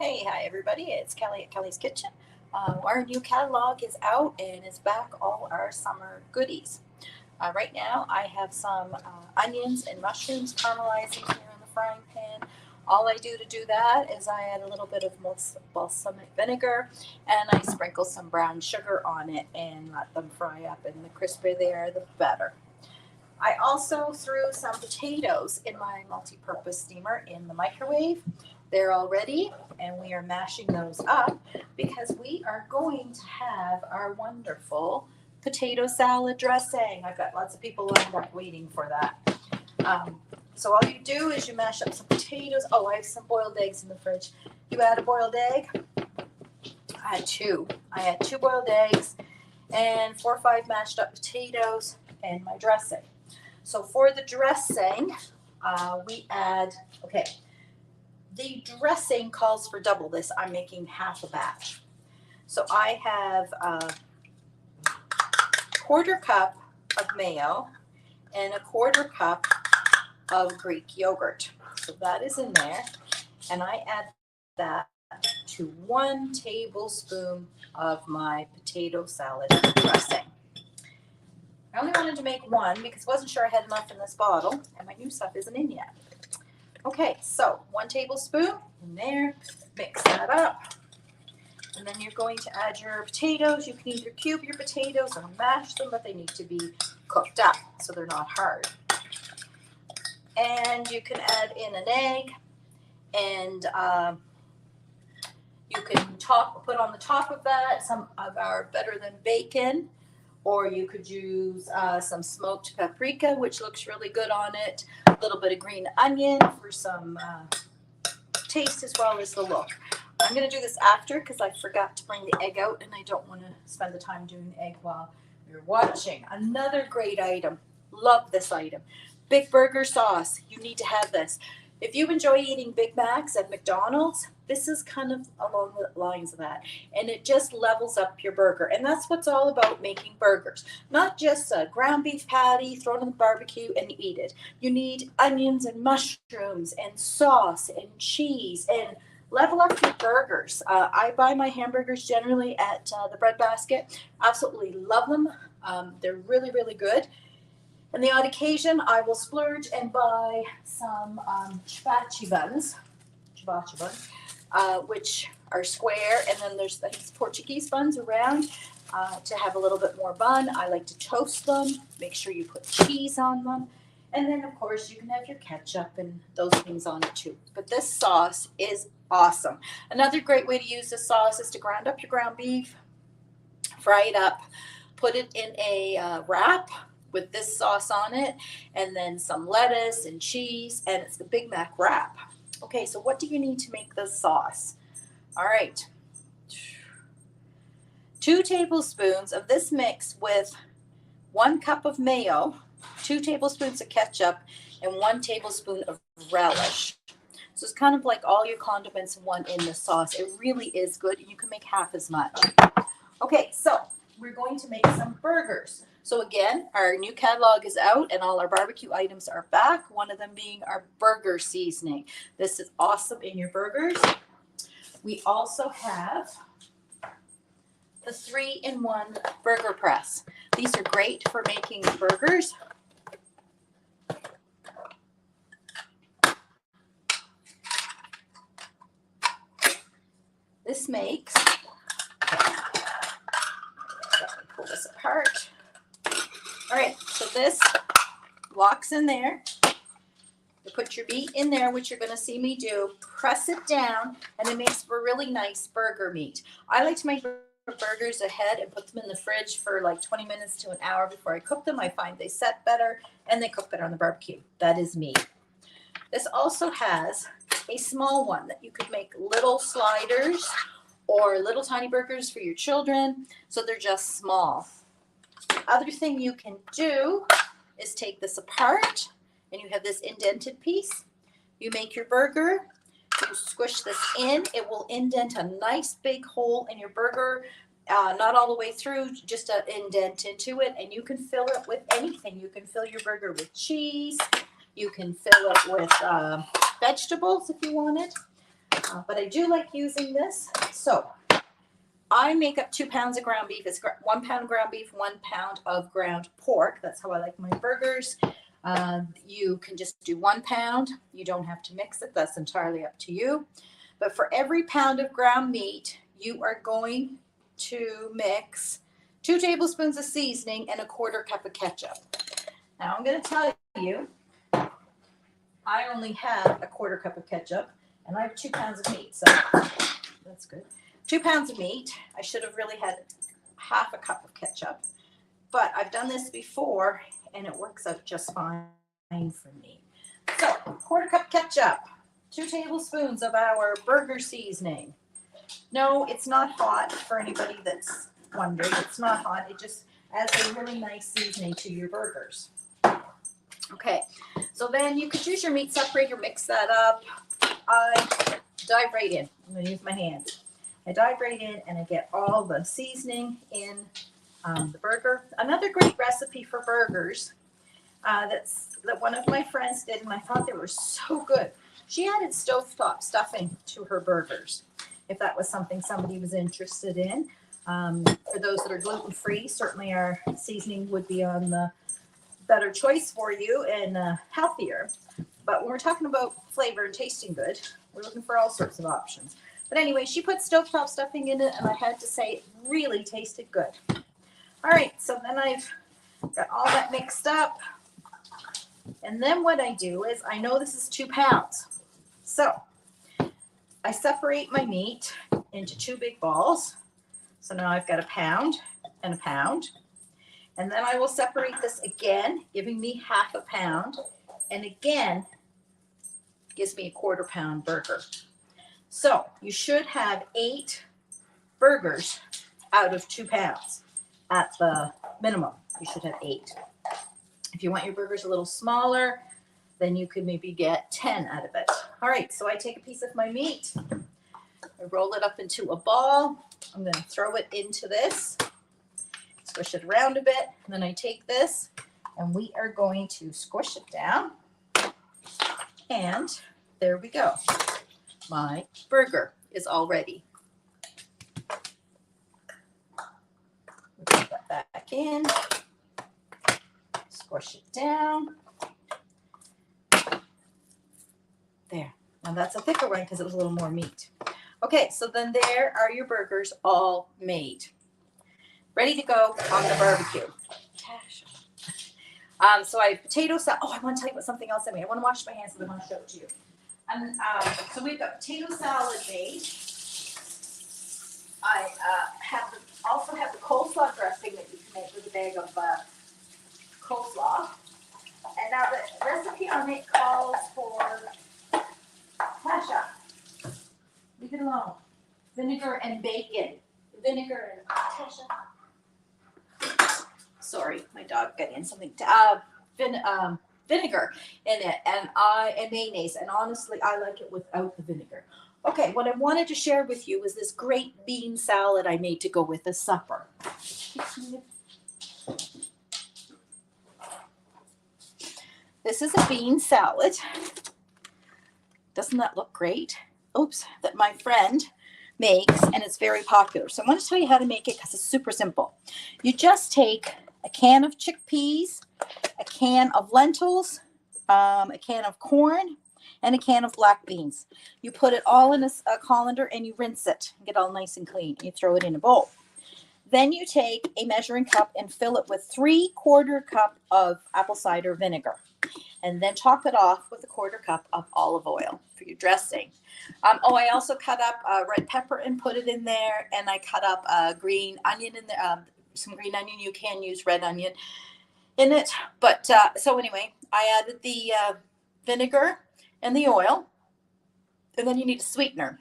Hey, hi everybody, it's Kelly at Kelly's Kitchen. Our new catalog is out and is back all our summer goodies. Right now I have some onions and mushrooms caramelizing here in the frying pan. All I do to do that is I add a little bit of balsamic vinegar and I sprinkle some brown sugar on it and let them fry up, and the crispier they are, the better. I also threw some potatoes in my multi-purpose steamer in the microwave. They're all ready, and we are mashing those up because we are going to have our wonderful potato salad dressing. I've got lots of people lined up waiting for that. So all you do is you mash up some potatoes. Oh, I have some boiled eggs in the fridge. You add a boiled egg. I had two. I had two boiled eggs and 4 or 5 mashed up potatoes and my dressing. So for the dressing, we add, the dressing calls for double this. I'm making half a batch. So I have a 1/4 cup of mayo and a 1/4 cup of Greek yogurt. So that is in there. And I add that to 1 tablespoon of my potato salad dressing. I only wanted to make 1 because I wasn't sure I had enough in this bottle, and my new stuff isn't in yet. Okay, so 1 tablespoon in there, mix that up. And then you're going to add your potatoes. You can either cube your potatoes or mash them, but they need to be cooked up so they're not hard. And you can add in an egg, and you can put on the top of that some of our better than bacon, or you could use some smoked paprika, which looks really good on it. A little bit of green onion for some taste as well as the look. I'm going to do this after because I forgot to bring the egg out, and I don't want to spend the time doing the egg while you're watching. Another great item. Love this item. Big Burger sauce. You need to have this. If you enjoy eating Big Macs at McDonald's, this is kind of along the lines of that. And it just levels up your burger. And that's what's all about making burgers. Not just a ground beef patty, throw it on the barbecue and eat it. You need onions and mushrooms and sauce and cheese and level up your burgers. I buy my hamburgers generally at the bread basket. Absolutely love them. They're really, really good. On the odd occasion, I will splurge and buy some ciabatta buns, which are square, and then there's these Portuguese buns around to have a little bit more bun. I like to toast them, make sure you put cheese on them, and then of course you can have your ketchup and those things on it too. But this sauce is awesome. Another great way to use this sauce is to grind up your ground beef, fry it up, put it in a wrap with this sauce on it, and then some lettuce and cheese, and it's the Big Mac wrap. Okay, so what do you need to make this sauce? All right, 2 tablespoons of this mix with 1 cup of mayo, 2 tablespoons of ketchup, and 1 tablespoon of relish. So it's kind of like all your condiments in one in the sauce. It really is good, and you can make half as much. Okay, so we're going to make some burgers. So again, our new catalog is out and all our barbecue items are back, one of them being our burger seasoning. This is awesome in your burgers. We also have the 3-in-1 burger press. These are great for making burgers. This makes, pull this apart. All right, so this locks in there. You put your meat in there, which you're going to see me do. Press it down, and it makes for really nice burger meat. I like to make burgers ahead and put them in the fridge for like 20 minutes to an hour before I cook them. I find they set better and they cook better on the barbecue. That is me. This also has a small one that you could make little sliders or little tiny burgers for your children, so they're just small. Other thing you can do is take this apart, and you have this indented piece. You make your burger, you squish this in, it will indent a nice big hole in your burger, not all the way through, just an indent into it, and you can fill it with anything. You can fill your burger with cheese, you can fill it with vegetables if you want it. but I do like using this. So I make up 2 pounds of ground beef. It's 1 pound of ground beef, 1 pound of ground pork. That's how I like my burgers. You can just do 1 pound. You don't have to mix it. That's entirely up to you. But for every pound of ground meat, you are going to mix 2 tablespoons of seasoning and a 1/4 cup of ketchup. Now I'm going to tell you, I only have a 1/4 cup of ketchup, and I have 2 pounds of meat, so that's good. 2 pounds of meat. I should have really had 1/2 cup of ketchup, but I've done this before, and it works out just fine for me. So 1/4 cup ketchup, 2 tablespoons of our burger seasoning. No, it's not hot for anybody that's wondering. It's not hot. It just adds a really nice seasoning to your burgers. Okay, so then you could use your meat separator, mix that up. I dive right in. I'm going to use my hands. I dive right in and I get all the seasoning in the burger. Another great recipe for burgers that one of my friends did, and I thought they were so good. She added stovetop stuffing to her burgers, if that was something somebody was interested in. For those that are gluten-free, certainly our seasoning would be on the better choice for you and healthier. But when we're talking about flavor and tasting good, we're looking for all sorts of options. But anyway, she put stovetop stuffing in it, and I had to say it really tasted good. All right, so then I've got all that mixed up. And then what I do is, I know this is 2 pounds. So I separate my meat into 2 big balls. So now I've got 1 pound and 1 pound. And then I will separate this again, giving me 1/2 pound. And again, gives me a 1/4 pound burger. So you should have 8 burgers out of 2 pounds at the minimum. You should have 8. If you want your burgers a little smaller, then you could maybe get 10 out of it. All right, so I take a piece of my meat. I roll it up into a ball. I'm going to throw it into this, squish it around a bit. And then I take this, and we are going to squish it down. And there we go. My burger is all ready. Put that back in. Squish it down. There. Now that's a thicker one because it was a little more meat. Okay, so then there are your burgers all made. Ready to go on the barbecue. So I have potato salad. Oh, I want to tell you about something else I made. I want to wash my hands and I want to show it to you. And so we've got potato salad made. I also have the coleslaw dressing that you can make with a bag of coleslaw. And now the recipe on it calls for Tasha. Leave it alone. Vinegar and bacon. Vinegar and Tasha. Sorry, my dog got in something. Vinegar in it and mayonnaise. And honestly, I like it without the vinegar. Okay, what I wanted to share with you was this great bean salad I made to go with the supper. This is a bean salad. Doesn't that look great? Oops, that my friend makes, and it's very popular. So I want to tell you how to make it because it's super simple. You just take a can of chickpeas, a can of lentils, a can of corn, and a can of black beans. You put it all in a colander and you rinse it and get all nice and clean. You throw it in a bowl. Then you take a measuring cup and fill it with 3/4 cup of apple cider vinegar. And then top it off with a 1/4 cup of olive oil for your dressing. I also cut up red pepper and put it in there. And I cut up a green onion in there, some green onion. You can use red onion in it. But so anyway, I added the vinegar and the oil. And then you need a sweetener.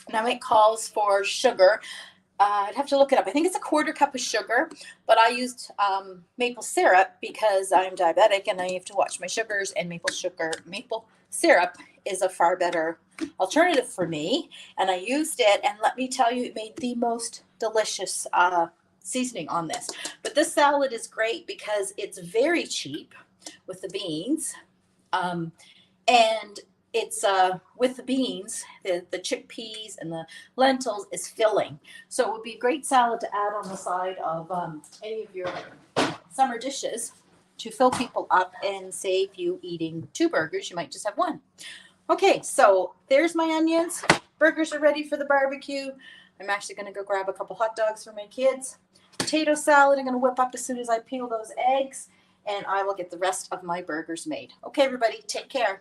Now it calls for sugar. I'd have to look it up. I think it's a 1/4 cup of sugar, but I used maple syrup because I'm diabetic and I have to watch my sugars, and maple syrup is a far better alternative for me. And I used it, and let me tell you, it made the most delicious seasoning on this. But this salad is great because it's very cheap with the beans, and it's with the beans, the chickpeas and the lentils is filling. So it would be a great salad to add on the side of any of your summer dishes to fill people up and save you eating 2 burgers. You might just have 1. Okay, so there's my onions. Burgers are ready for the barbecue. I'm actually going to go grab a couple hot dogs for my kids. Potato salad I'm going to whip up as soon as I peel those eggs, and I will get the rest of my burgers made. Okay, everybody, take care.